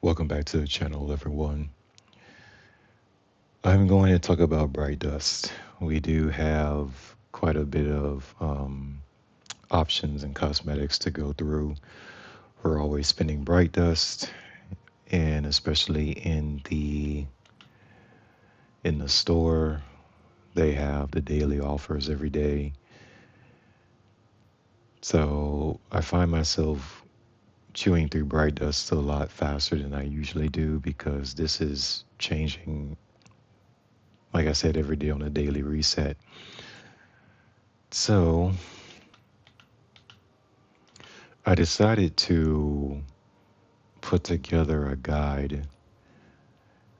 Welcome back to the channel, everyone. I'm going to talk about bright dust. We do have quite a bit of options and cosmetics to go through. We're always spending bright dust, and especially in the store, they have the daily offers every day. So I find myself chewing through bright dust a lot faster than I usually do because this is changing, like I said, every day on a daily reset. So I decided to put together a guide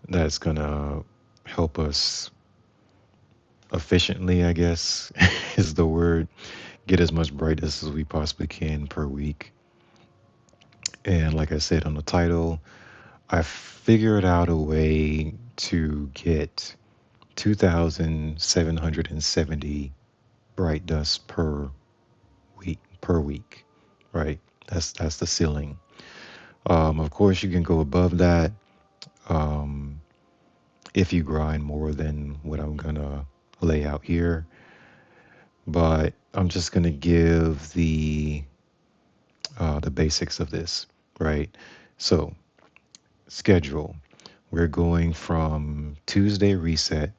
that's going to help us efficiently, I guess, is the word, get as much brightness as we possibly can per week. And like I said on the title, I figured out a way to get 2,770 bright dust per week, right? That's the ceiling. Of course, you can go above that um, if you grind more than what I'm gonna lay out here. But I'm just gonna give the basics of this, right? So schedule. We're going from Tuesday reset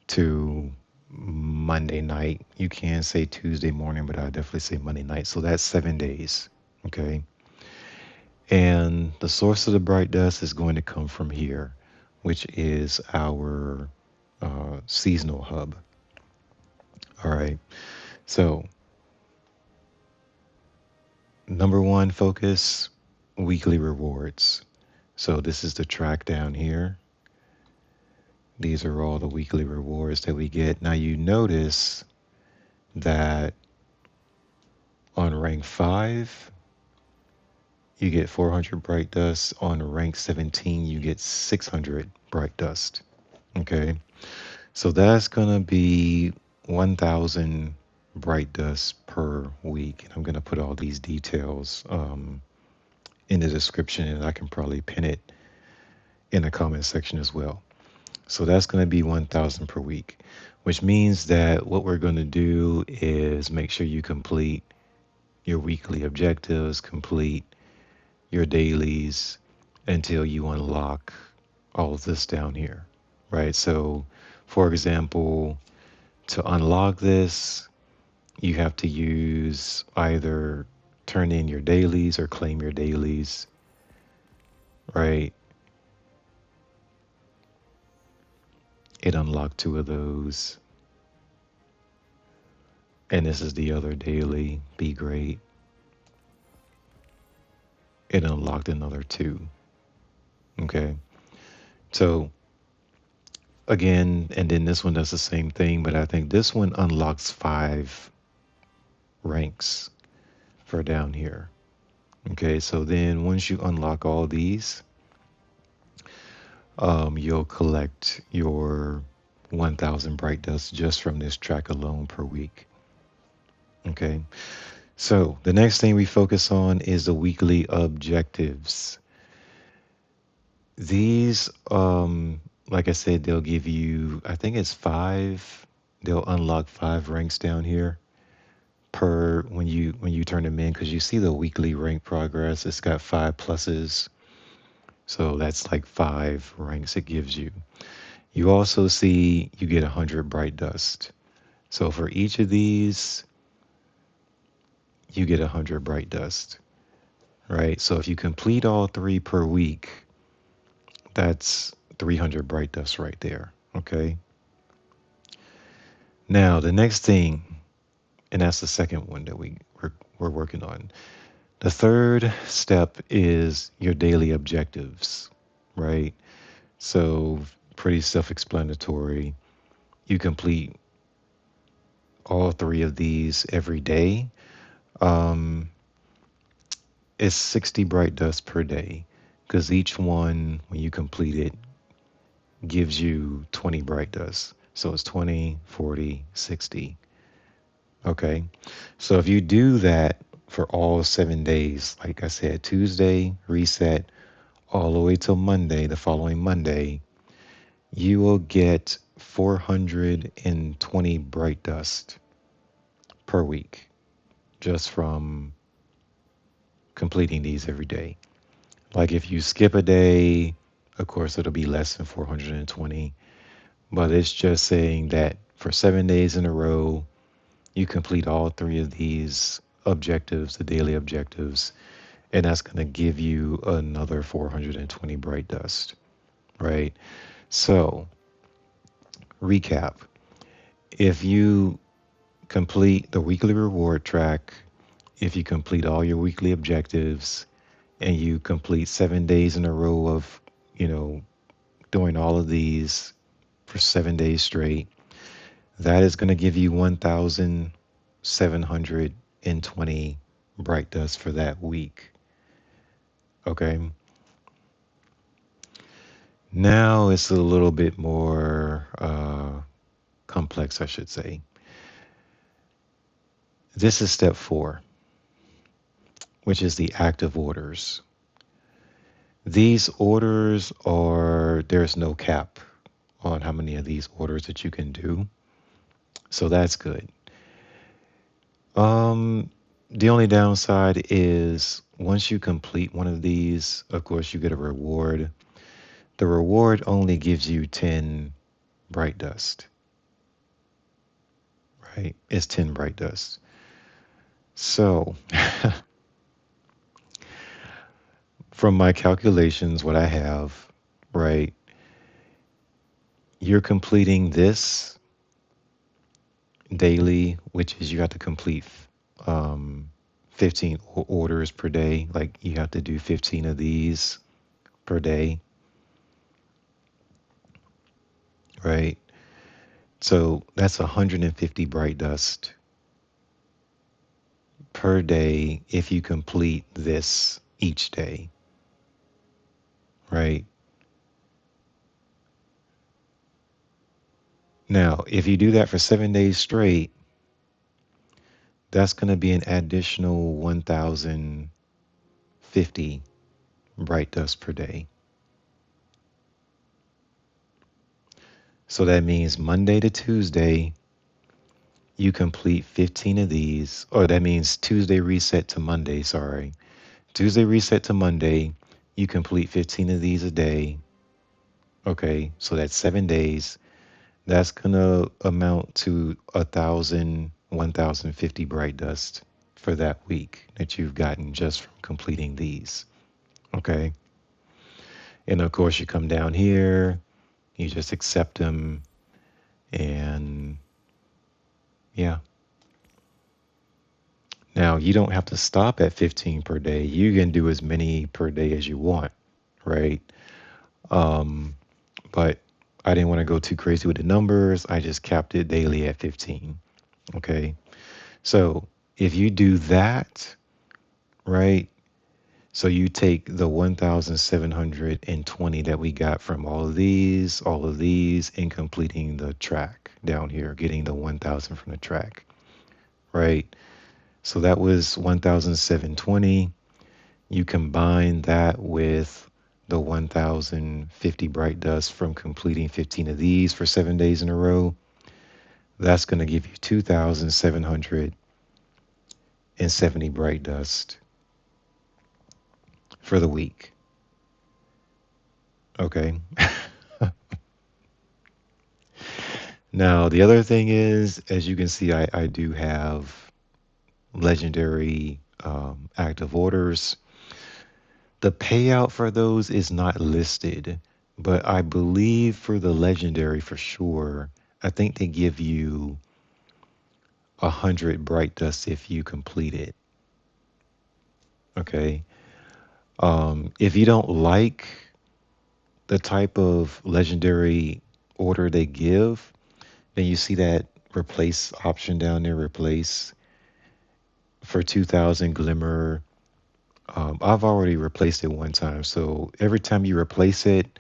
to Monday night. You can say Tuesday morning, but I definitely say Monday night. So that's 7 days. Okay. And the source of the bright dust is going to come from here, which is our seasonal hub. All right. So, number one focus, weekly rewards. So, this is the track down here. These are all the weekly rewards that we get. Now, you notice that on rank 5, you get 400 bright dust. On rank 17, you get 600 bright dust. Okay. So that's going to be 1,000 bright dust per week. And I'm going to put all these details in the description, and I can probably pin it in the comment section as well. So that's going to be 1,000 per week, which means that what we're going to do is make sure you complete your weekly objectives, complete your dailies until you unlock all of this down here, right? So, for example, to unlock this, you have to use either turn in your dailies or claim your dailies, right? It unlocked two of those. And this is the other daily, be great. It unlocked another two. Okay. So again, and then this one does the same thing, but I think this one unlocks 5 ranks for down here. Okay, so then once you unlock all these, you'll collect your 1,000 bright dust just from this track alone per week. Okay, so the next thing we focus on is the weekly objectives. These, like I said, they'll give you, I think it's 5. They'll unlock 5 ranks down here per when you turn them in, because you see the weekly rank progress. It's got 5 pluses, so that's like 5 ranks it gives you. You also see you get 100 bright dust. So for each of these, you get 100 bright dust, right? So if you complete all 3 per week, that's 300 bright dust right there, okay? Now, the next thing, and that's the second one that we're working on. The third step is your daily objectives, right? So pretty self-explanatory. You complete all 3 of these every day. Um, it's 60 bright dust per day because each one, when you complete it, gives you 20 bright dust. So it's 20, 40, 60. Okay. So if you do that for all 7 days, like I said, Tuesday, reset, all the way till Monday, the following Monday, you will get 420 bright dust per week just from completing these every day. Like if you skip a day, of course, it'll be less than 420, but it's just saying that for 7 days in a row, you complete all three of these objectives, the daily objectives, and that's going to give you another 420 bright dust, right? So, recap. If you complete the weekly reward track, if you complete all your weekly objectives, and you complete 7 days in a row of, you know, doing all of these for 7 days straight, that is going to give you 1,720 bright dust for that week. Okay. Now it's a little bit more complex, I should say. This is step 4, which is the active orders. These orders there's no cap on how many of these orders that you can do. So that's good. The only downside is once you complete one of these, of course, you get a reward. The reward only gives you 10 bright dust, right? It's 10 bright dust. So, from my calculations, what I have, right, you're completing this daily, which is you have to complete 15 orders per day. Like you have to do 15 of these per day, right? So that's 150 bright dust per day if you complete this each day, right? Now, if you do that for 7 days straight, that's going to be an additional 1,050 bright dust per day. So that means Monday to Tuesday, you complete 15 of these, or that means Tuesday reset to Monday, sorry. Tuesday reset to Monday, you complete 15 of these a day. Okay, so that's 7 days. That's gonna amount to 1,050 bright dust for that week that you've gotten just from completing these. Okay. And of course, you come down here, you just accept them, and yeah. Now, you don't have to stop at 15 per day. You can do as many per day as you want, right? But I didn't want to go too crazy with the numbers. I just capped it daily at 15. Okay. So if you do that, right? So you take the 1,720 that we got from all of these, and completing the track down here, getting the 1,000 from the track, right? So that was 1,720. You combine that with the 1,050 bright dust from completing 15 of these for 7 days in a row. That's going to give you 2,770 bright dust for the week. Okay. Now, the other thing is, as you can see, I do have legendary active orders. The payout for those is not listed, but I believe for the legendary for sure, I think they give you 100 bright dust if you complete it. Okay. If you don't like the type of legendary order they give, then you see that replace option down there, replace for 2,000 glimmer. I've already replaced it one time. So every time you replace it,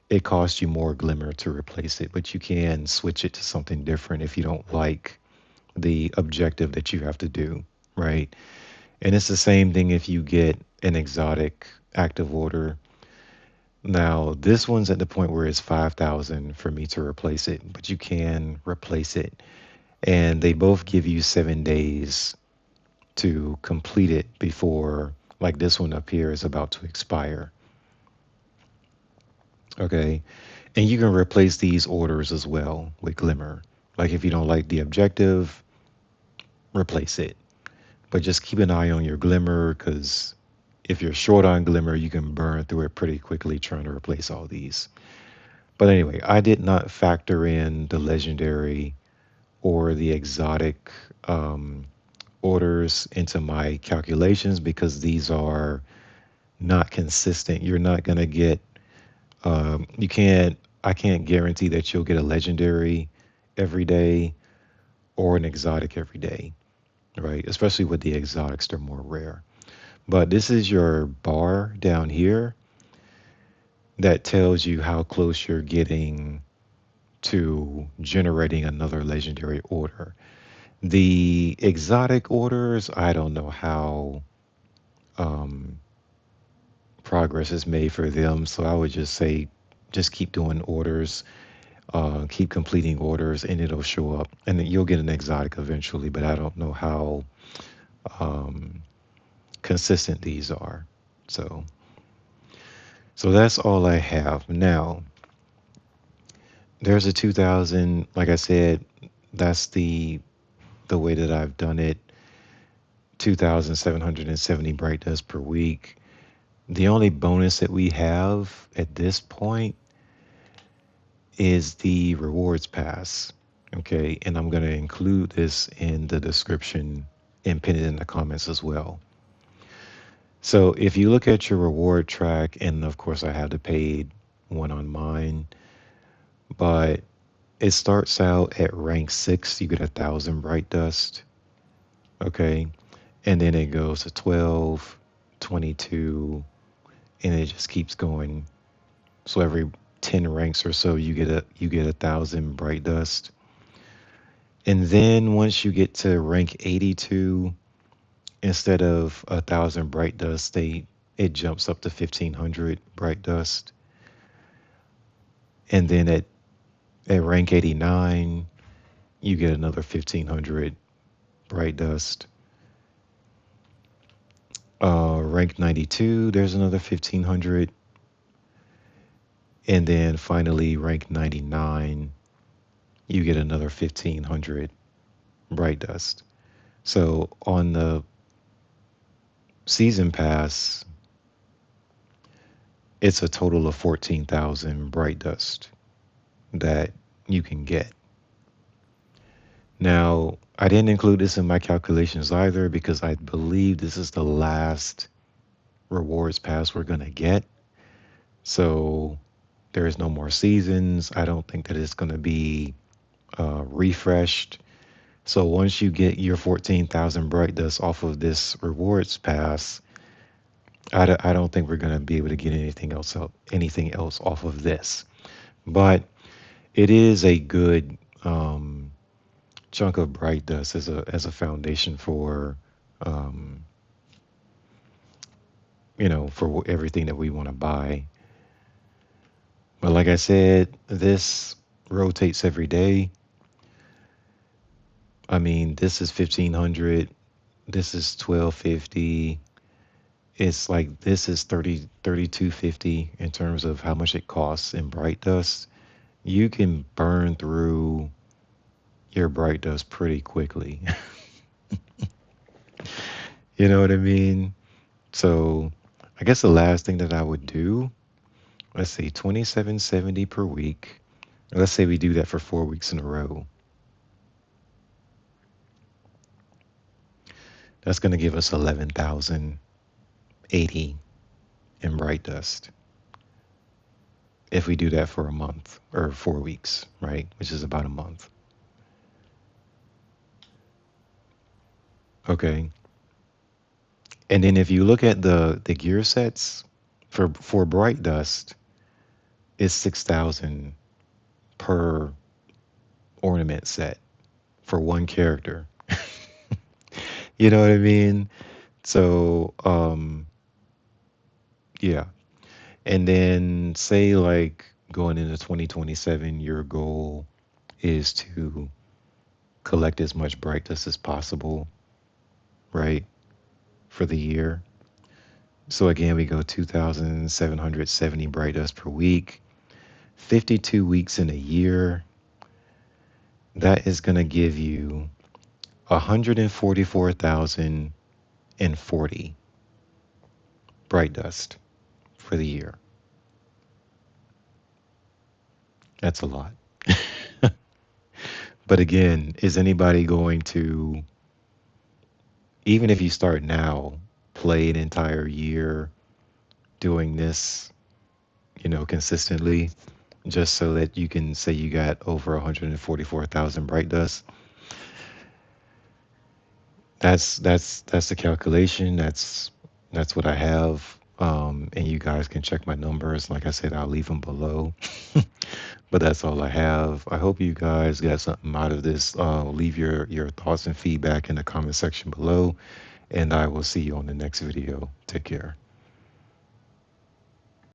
it costs you more glimmer to replace it, but you can switch it to something different if you don't like the objective that you have to do, right? And it's the same thing if you get an exotic active order. Now, this one's at the point where it's 5,000 for me to replace it, but you can replace it. And they both give you 7 days to complete it before, like this one up here is about to expire. Okay. And you can replace these orders as well with Glimmer. Like if you don't like the objective, replace it. But just keep an eye on your Glimmer because if you're short on Glimmer, you can burn through it pretty quickly trying to replace all these. But anyway, I did not factor in the legendary or the exotic um, orders into my calculations because these are not consistent. You're not going to get, you can't, I can't guarantee that you'll get a legendary every day or an exotic every day, right? Especially with the exotics, they're more rare. But this is your bar down here that tells you how close you're getting to generating another legendary order. The exotic orders, I don't know how um, progress is made for them. So I would just say, just keep doing orders, keep completing orders, and it'll show up. And then you'll get an exotic eventually, but I don't know how um, consistent these are. So, so that's all I have now. There's a 2000. Like I said, that's the way that I've done it. 2,770 bright dust per week. The only bonus that we have at this point is the rewards pass. Okay, and I'm going to include this in the description and pin it in the comments as well. So if you look at your reward track, and of course I have the paid one on mine, but it starts out at rank 6, you get 1,000 bright dust. Okay, and then it goes to 12, 22, and it just keeps going. So every 10 ranks or so, you get 1,000 bright dust. And then once you get to rank 82, instead of 1,000 bright dust, it jumps up to 1,500 bright dust. And then at rank 89, you get another 1,500 bright dust. Rank 92, there's another 1,500. And then finally, rank 99, you get another 1,500 bright dust. So on the season pass, it's a total of 14,000 bright dust that you can get. Now, I didn't include this in my calculations either because I believe this is the last rewards pass we're going to get. So there is no more seasons. I don't think that it's going to be refreshed. So once you get your 14,000 bright dust off of this rewards pass, I don't think we're going to be able to get anything else off of this. But it is a good chunk of bright dust as a foundation for um, for everything that we want to buy. But like I said, this rotates every day. I mean, this is 1,500. This is 1,250. It's like this is 3,250 in terms of how much it costs in bright dust. You can burn through your bright dust pretty quickly. You know what I mean? So I guess the last thing that I would do, let's say 2,770 per week. Let's say we do that for 4 weeks in a row. That's going to give us 11,080 in bright dust. If we do that for a month or 4 weeks, right? Which is about a month. Okay. And then if you look at the gear sets for bright dust, it's 6,000 per ornament set for one character. You know what I mean? So, yeah. And then say like going into 2027, your goal is to collect as much bright dust as possible, right? For the year. So again, we go 2,770 bright dust per week, 52 weeks in a year. That is going to give you 144,040 bright dust for the year. That's a lot. But again, is anybody going to, even if you start now, play an entire year doing this, consistently, just so that you can say you got over 144,000 bright dust? That's the calculation. That's what I have. And you guys can check my numbers. Like I said, I'll leave them below. But that's all I have. I hope you guys got something out of this. Leave your thoughts and feedback in the comment section below, and I will see you on the next video. Take care.